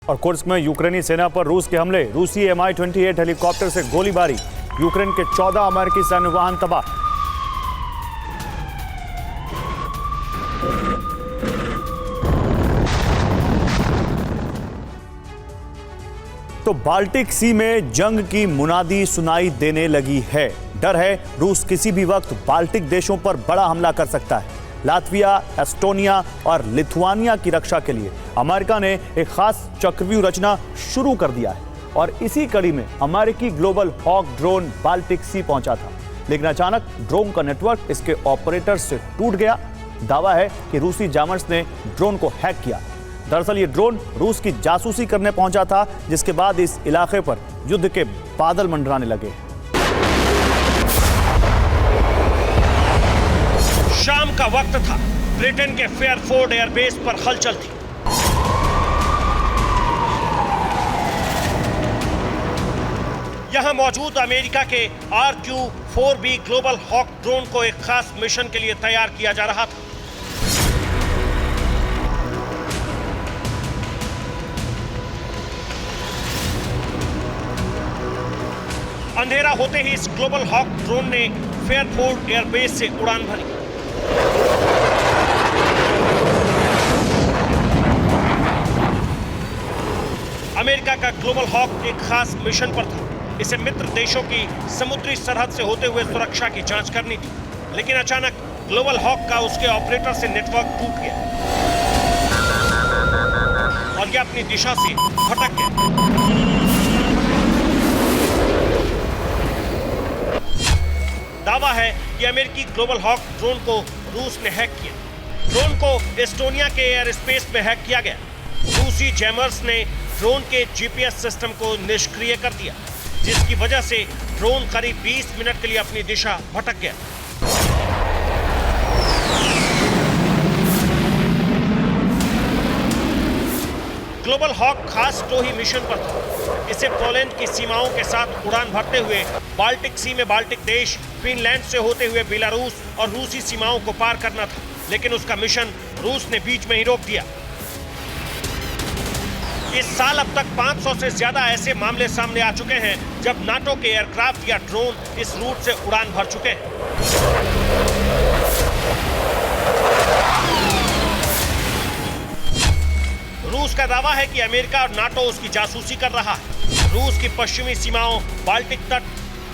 और कुर्स्क में यूक्रेनी सेना पर रूस के हमले, रूसी Mi-28 हेलीकॉप्टर से गोलीबारी, यूक्रेन के 14 अमेरिकी सैन्य वाहन तबाह। तो बाल्टिक सी में जंग की मुनादी सुनाई देने लगी है। डर है रूस किसी भी वक्त बाल्टिक देशों पर बड़ा हमला कर सकता है। लातविया, एस्टोनिया और लिथुआनिया की रक्षा के लिए अमेरिका ने एक खास चक्रव्यूह रचना शुरू कर दिया है और इसी कड़ी में अमेरिकी ग्लोबल हॉक ड्रोन बाल्टिक सी पहुंचा था, लेकिन अचानक ड्रोन का नेटवर्क इसके ऑपरेटर से टूट गया। दावा है कि रूसी जामर्स ने ड्रोन को हैक किया। दरअसल ये ड्रोन रूस की जासूसी करने पहुंचा था, जिसके बाद इस इलाके पर युद्ध के बादल मंडराने लगे। शाम का वक्त था। ब्रिटेन के फेयरफोर्ड एयरबेस पर हलचल थी। यहां मौजूद अमेरिका के RQ-4B ग्लोबल हॉक ड्रोन को एक खास मिशन के लिए तैयार किया जा रहा था। अंधेरा होते ही इस ग्लोबल हॉक ड्रोन ने फेयरफोर्ड एयरबेस से उड़ान भरी। अमेरिका का ग्लोबल हॉक एक खास मिशन पर था। इसे मित्र देशों की समुद्री सरहद से होते हुए सुरक्षा की जांच करनी थी, लेकिन अचानक ग्लोबल हॉक का उसके ऑपरेटर से नेटवर्क टूट गया और यह अपनी दिशा से भटक गया। दावा है कि अमेरिकी ग्लोबल हॉक ड्रोन को रूस ने हैक किया। ड्रोन को एस्टोनिया के एयर स्पेस में हैक किया गया। रूसी जैमर्स ने ड्रोन के GPS सिस्टम को निष्क्रिय कर दिया, जिसकी वजह से ड्रोन करीब 20 मिनट के लिए अपनी दिशा भटक गया। ग्लोबल हॉक खास टोही मिशन पर था। इसे पोलैंड की सीमाओं के साथ उड़ान भरते हुए बाल्टिक सी में बाल्टिक देश, फिनलैंड से होते हुए बेलारूस और रूसी सीमाओं को पार करना था, लेकिन उसका मिशन रूस ने बीच में ही रोक दिया। इस साल अब तक 500 से ज्यादा ऐसे मामले सामने आ चुके हैं जब नाटो के एयरक्राफ्ट या ड्रोन इस रूट से उड़ान भर चुके हैं। रूस का दावा है कि अमेरिका और नाटो उसकी जासूसी कर रहा है। रूस की पश्चिमी सीमाओं, बाल्टिक तट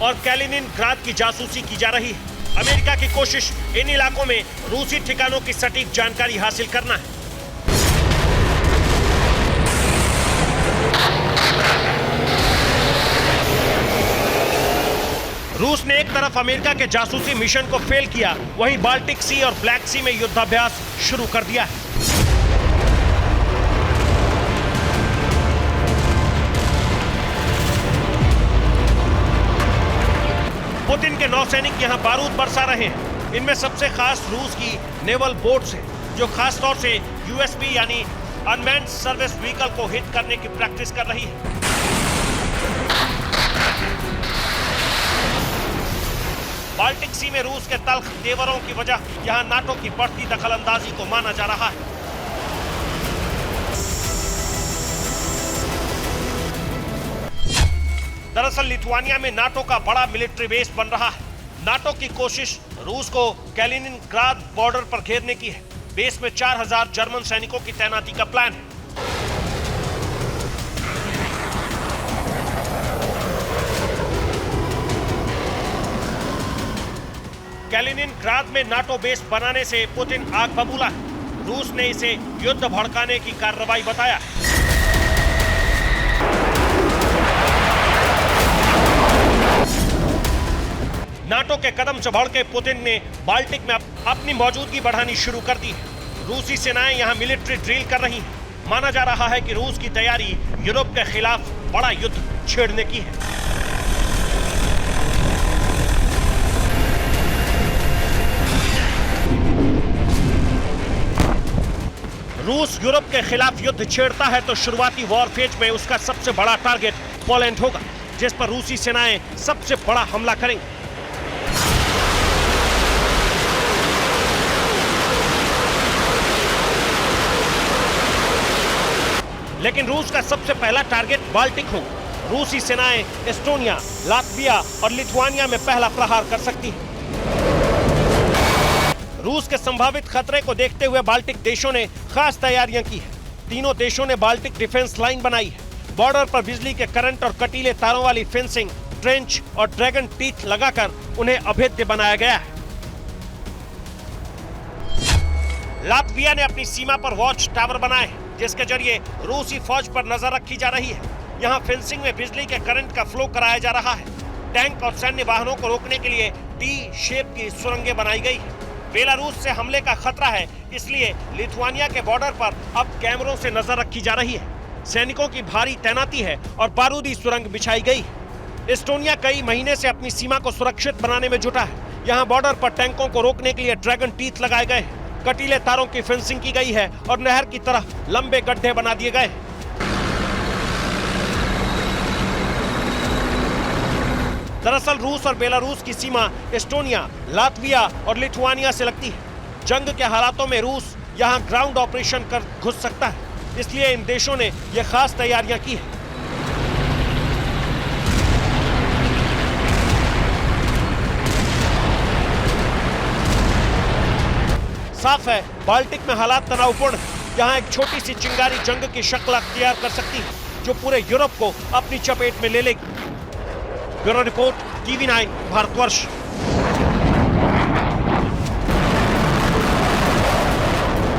और कैलिनिनग्राद की जासूसी की जा रही है। अमेरिका की कोशिश इन इलाकों में रूसी ठिकानों की सटीक जानकारी हासिल करना है। रूस ने एक तरफ अमेरिका के जासूसी मिशन को फेल किया, वहीं बाल्टिक सी और ब्लैक सी में युद्धाभ्यास शुरू कर दिया है। पुतिन के नौसैनिक यहां बारूद बरसा रहे हैं। इनमें सबसे खास रूस की नेवल बोट्स हैं, जो खास तौर से USV यानी अनमैन्ड सर्विस व्हीकल को हिट करने की प्रैक्टिस कर रही है। बाल्टिक सी में रूस के तल्ख तेवरों की वजह यहां नाटो की बढ़ती दखलंदाजी को माना जा रहा है। दरअसल लिथुआनिया में नाटो का बड़ा मिलिट्री बेस बन रहा है। नाटो की कोशिश रूस को कैलिनिनग्राद बॉर्डर पर घेरने की है। बेस में 4000 जर्मन सैनिकों की तैनाती का प्लान है। कैलिनिनग्राद में नाटो बेस बनाने से पुतिन आग बबूला है। रूस ने इसे युद्ध भड़काने की कार्रवाई बताया। नाटो के कदम से भड़के पुतिन ने बाल्टिक में अपनी मौजूदगी बढ़ानी शुरू कर दी है। रूसी सेनाएं यहां मिलिट्री ड्रिल कर रही हैं। माना जा रहा है कि रूस की तैयारी यूरोप के खिलाफ बड़ा युद्ध छेड़ने की है। रूस यूरोप के खिलाफ युद्ध छेड़ता है तो शुरुआती वॉरफेज में उसका सबसे बड़ा टारगेट पोलैंड होगा, जिस पर रूसी सेनाएं सबसे बड़ा हमला करेंगी। लेकिन रूस का सबसे पहला टारगेट बाल्टिक होगा। रूसी सेनाएं एस्टोनिया, लातविया और लिथुआनिया में पहला प्रहार कर सकती है। रूस के संभावित खतरे को देखते हुए बाल्टिक देशों ने खास तैयारियां की है। तीनों देशों ने बाल्टिक डिफेंस लाइन बनाई है। बॉर्डर पर बिजली के करंट और कटीले तारों वाली फेंसिंग, ट्रेंच और ड्रैगन टीथ लगाकर उन्हें अभेद्य बनाया गया है। लातविया ने अपनी सीमा पर वॉच टावर बनाए, जिसके जरिए रूसी फौज पर नजर रखी जा रही है। यहाँ फेंसिंग में बिजली के करंट का फ्लो कराया जा रहा है। टैंक और सैन्य वाहनों को रोकने के लिए टी शेप की सुरंगें बनाई गई है। बेलारूस से हमले का खतरा है, इसलिए लिथुआनिया के बॉर्डर पर अब कैमरों से नजर रखी जा रही है। सैनिकों की भारी तैनाती है और बारूदी सुरंग बिछाई गई है। एस्टोनिया कई महीने से अपनी सीमा को सुरक्षित बनाने में जुटा है। यहाँ बॉर्डर पर टैंकों को रोकने के लिए ड्रैगन टीथ लगाए गए हैं। कटीले तारों की फेंसिंग की गई है और नहर की तरह लंबे गड्ढे बना दिए गए हैं। दरअसल रूस और बेलारूस की सीमा एस्टोनिया, लातविया और लिथुआनिया से लगती है। जंग के हालातों में रूस यहां ग्राउंड ऑपरेशन कर घुस सकता है, इसलिए इन देशों ने यह खास तैयारियां की है। साफ है, बाल्टिक में हालात तनावपूर्ण है। यहाँ एक छोटी सी चिंगारी जंग की शक्ल अख्तियार कर सकती है, जो पूरे यूरोप को अपनी चपेट में ले लेगी। Bureau report, TV9 Bharatvarsh.